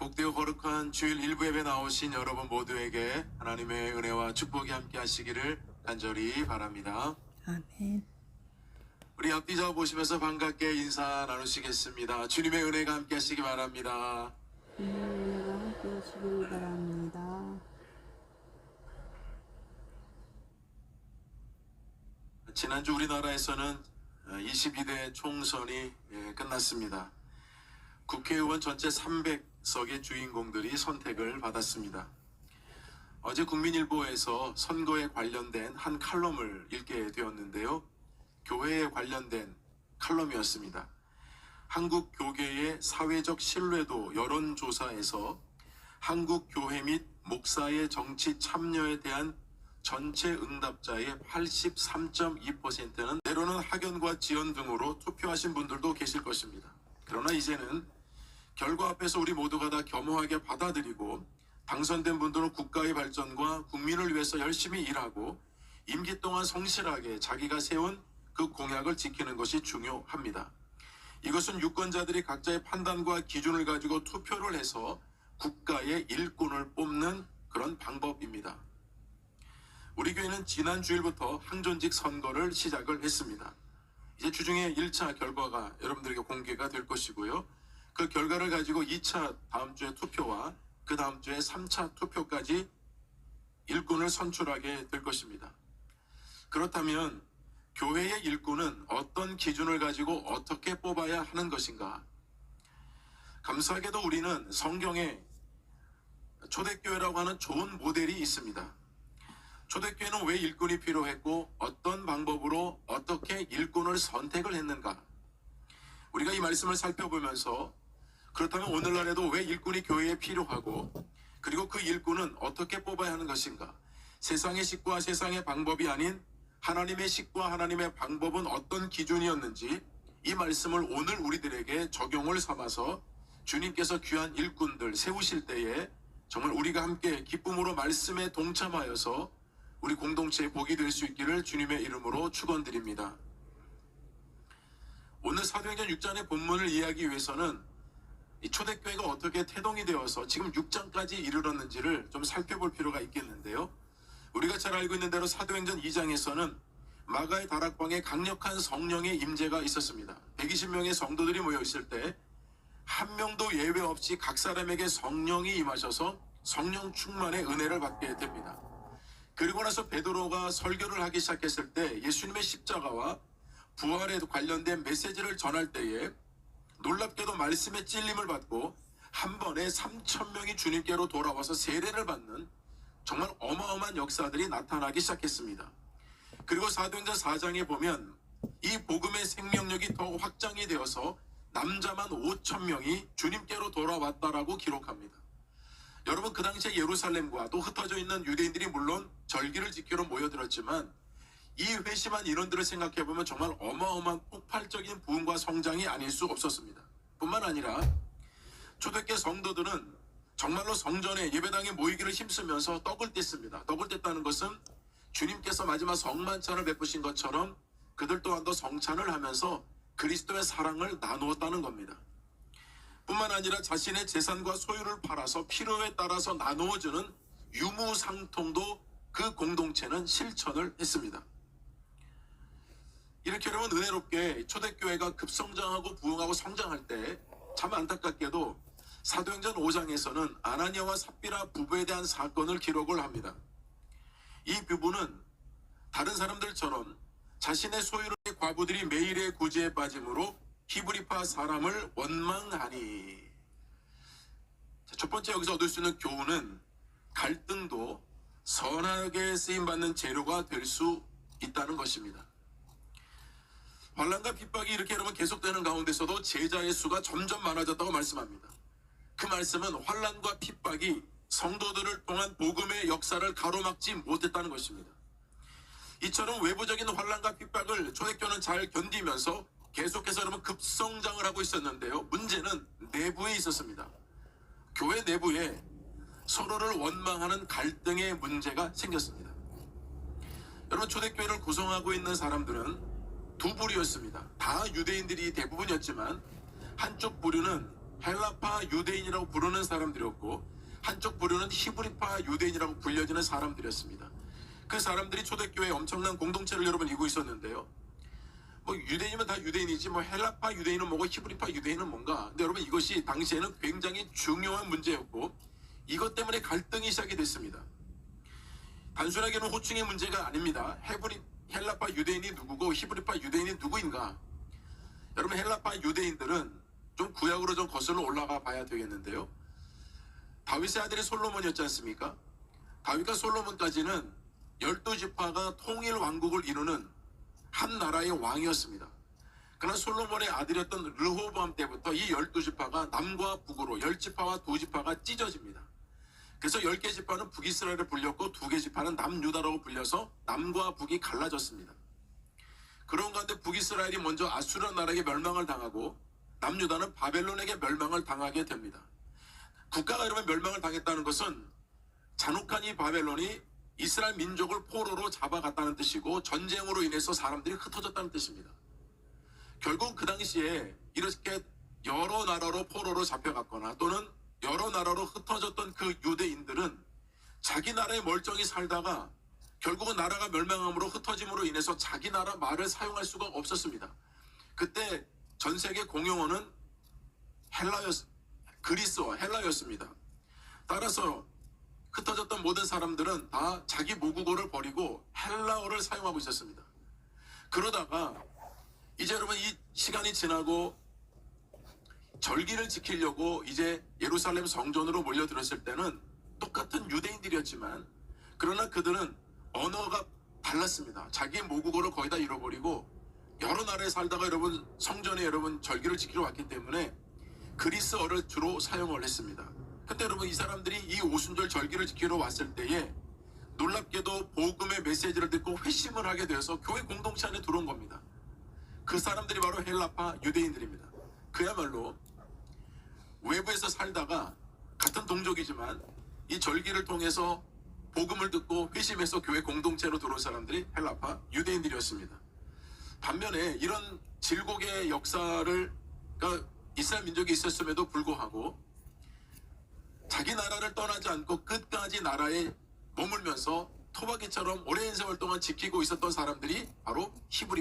복되고 거룩한 주일 일부 예배 나오신 여러분 모두에게 하나님의 은혜와 축복이 함께 하시기를 간절히 바랍니다. 아멘. 우리 앞뒤 좌우 보시면서 반갑게 인사 나누시겠습니다. 주님의 은혜가 함께 하시기 바랍니다. 주님의 은혜가 함께 하시길 바랍니다. 지난주 우리나라에서는 22대 총선이 끝났습니다. 국회의원 전체 300석의 주인공들이 선택을 받았습니다. 어제 국민일보에서 선거에 관련된 한 칼럼을 읽게 되었는데요. 교회에 관련된 칼럼이었습니다. 한국 교계의 사회적 신뢰도 여론조사에서 한국 교회 및 목사의 정치 참여에 대한 전체 응답자의 83.2%는 때로는 학연과 지연 등으로 투표하신 분들도 계실 것입니다. 그러나 이제는 결과 앞에서 우리 모두가 다 겸허하게 받아들이고 당선된 분들은 국가의 발전과 국민을 위해서 열심히 일하고 임기 동안 성실하게 자기가 세운 그 공약을 지키는 것이 중요합니다. 이것은 유권자들이 각자의 판단과 기준을 가지고 투표를 해서 국가의 일꾼을 뽑는 그런 방법입니다. 우리 교회는 지난 주일부터 항존직 선거를 시작을 했습니다. 이제 주중에 1차 결과가 여러분들에게 공개가 될 것이고요. 그 결과를 가지고 2차 다음 주에 투표와 그 다음 주에 3차 투표까지 일꾼을 선출하게 될 것입니다. 그렇다면 교회의 일꾼은 어떤 기준을 가지고 어떻게 뽑아야 하는 것인가? 감사하게도 우리는 성경에 초대교회라고 하는 좋은 모델이 있습니다. 초대교회는 왜 일꾼이 필요했고 어떤 방법으로 어떻게 일꾼을 선택을 했는가? 우리가 이 말씀을 살펴보면서 그렇다면 오늘날에도 왜 일꾼이 교회에 필요하고 그리고 그 일꾼은 어떻게 뽑아야 하는 것인가? 세상의 식과 세상의 방법이 아닌 하나님의 식과 하나님의 방법은 어떤 기준이었는지 이 말씀을 오늘 우리들에게 적용을 삼아서 주님께서 귀한 일꾼들 세우실 때에 정말 우리가 함께 기쁨으로 말씀에 동참하여서 우리 공동체의 복이 될 수 있기를 주님의 이름으로 축원드립니다. 오늘 사도행전 6장의 본문을 이해하기 위해서는 이 초대교회가 어떻게 태동이 되어서 지금 6장까지 이르렀는지를 좀 살펴볼 필요가 있겠는데요. 우리가 잘 알고 있는 대로 사도행전 2장에서는 마가의 다락방에 강력한 성령의 임재가 있었습니다. 120명의 성도들이 모여 있을 때 한 명도 예외 없이 각 사람에게 성령이 임하셔서 성령 충만의 은혜를 받게 됩니다. 그리고 나서 베드로가 설교를 하기 시작했을 때 예수님의 십자가와 부활에 관련된 메시지를 전할 때에 놀랍게도 말씀의 찔림을 받고 한 번에 3,000명이 주님께로 돌아와서 세례를 받는 정말 어마어마한 역사들이 나타나기 시작했습니다. 그리고 사도행전 4장에 보면 이 복음의 생명력이 더 확장이 되어서 남자만 5,000명이 주님께로 돌아왔다라고 기록합니다. 여러분, 그 당시에 예루살렘과 또 흩어져 있는 유대인들이 물론 절기를 지키러 모여들었지만 이 회심한 인원들을 생각해보면 정말 어마어마한 폭발적인 부흥과 성장이 아닐 수 없었습니다. 뿐만 아니라 초대교회 성도들은 정말로 성전에 예배당에 모이기를 힘쓰면서 떡을 뗐습니다. 떡을 뗐다는 것은 주님께서 마지막 성만찬을 베푸신 것처럼 그들 또한도 성찬을 하면서 그리스도의 사랑을 나누었다는 겁니다. 뿐만 아니라 자신의 재산과 소유를 팔아서 필요에 따라서 나누어주는 유무상통도 그 공동체는 실천을 했습니다. 이렇게 여러분 은혜롭게 초대교회가 급성장하고 부흥하고 성장할 때 참 안타깝게도 사도행전 5장에서는 아나니아와 삽비라 부부에 대한 사건을 기록을 합니다. 이 부부는 다른 사람들처럼 자신의 소유를 과부들이 매일의 구제에 빠짐으로 히브리파 사람을 원망하니. 첫 번째 여기서 얻을 수 있는 교훈은 갈등도 선하게 쓰임받는 재료가 될 수 있다는 것입니다. 환난과 핍박이 이렇게 여러분 계속되는 가운데서도 제자의 수가 점점 많아졌다고 말씀합니다. 그 말씀은 환난과 핍박이 성도들을 통한 복음의 역사를 가로막지 못했다는 것입니다. 이처럼 외부적인 환난과 핍박을 초대교회는 잘 견디면서 계속해서 여러분 급성장을 하고 있었는데요. 문제는 내부에 있었습니다. 교회 내부에 서로를 원망하는 갈등의 문제가 생겼습니다. 여러분, 초대교회를 구성하고 있는 사람들은 두 부류였습니다. 다 유대인들이 대부분이었지만 한쪽 부류는 헬라파 유대인이라고 부르는 사람들이었고 한쪽 부류는 히브리파 유대인이라고 불려지는 사람들이었습니다. 그 사람들이 초대교회에 엄청난 공동체를 여러분 이루고 있었는데요. 뭐 유대인이면 다 유대인이지 뭐 헬라파 유대인은 뭐고 히브리파 유대인은 뭔가. 근데 여러분 이것이 당시에는 굉장히 중요한 문제였고 이것 때문에 갈등이 시작이 됐습니다. 단순하게는 호칭의 문제가 아닙니다. 헬라파 유대인이 누구고 히브리파 유대인이 누구인가. 여러분 헬라파 유대인들은 좀 구약으로 좀 거슬러 올라가 봐야 되겠는데요. 다윗의 아들이 솔로몬이었지 않습니까? 다윗과 솔로몬까지는 12지파가 통일 왕국을 이루는 한 나라의 왕이었습니다. 그러나 솔로몬의 아들이었던 르호보암 때부터 이 12지파가 남과 북으로 10지파와 2지파가 찢어집니다. 그래서 10개 지파는 북이스라엘을 불렸고 2개 지파는 남유다라고 불려서 남과 북이 갈라졌습니다. 그런 가운데 북이스라엘이 먼저 아수르 나라에게 멸망을 당하고 남유다는 바벨론에게 멸망을 당하게 됩니다. 국가가 여러분 멸망을 당했다는 것은 잔혹한 이 바벨론이 이스라엘 민족을 포로로 잡아갔다는 뜻이고 전쟁으로 인해서 사람들이 흩어졌다는 뜻입니다. 결국 그 당시에 이렇게 여러 나라로 포로로 잡혀갔거나 또는 여러 나라로 흩어졌던 그 유대인들은 자기 나라에 멀쩡히 살다가 결국은 나라가 멸망함으로 흩어짐으로 인해서 자기 나라 말을 사용할 수가 없었습니다. 그때 전 세계 공용어는 그리스어, 헬라였습니다. 따라서 흩어졌던 모든 사람들은 다 자기 모국어를 버리고 헬라어를 사용하고 있었습니다. 그러다가 이제 여러분 이 시간이 지나고 절기를 지키려고 이제 예루살렘 성전으로 몰려들었을 때는 똑같은 유대인들이었지만 그러나 그들은 언어가 달랐습니다. 자기 모국어를 거의 다 잃어버리고 여러 나라에 살다가 여러분 성전에 여러분 절기를 지키러 왔기 때문에 그리스어를 주로 사용을 했습니다. 근데 여러분 이 사람들이 이 오순절 절기를 지키러 왔을 때에 놀랍게도 복음의 메시지를 듣고 회심을 하게 되어서 교회 공동체 안에 들어온 겁니다. 그 사람들이 바로 헬라파 유대인들입니다. 그야말로 외부에서 살다가 같은 동족이지만 이 절기를 통해서 복음을 듣고 회심해서 교회 공동체로 들어온 사람들이 헬라파 유대인들이었습니다. 반면에 이런 질곡의 역사를 그러니까 이스라엘 민족이 있었음에도 불구하고 자기 나라를 떠나지 않고 끝까지 나라에 머물면서 토박이처럼 오랜 세월 동안 지키고 있었던 사람들이 바로 히브리파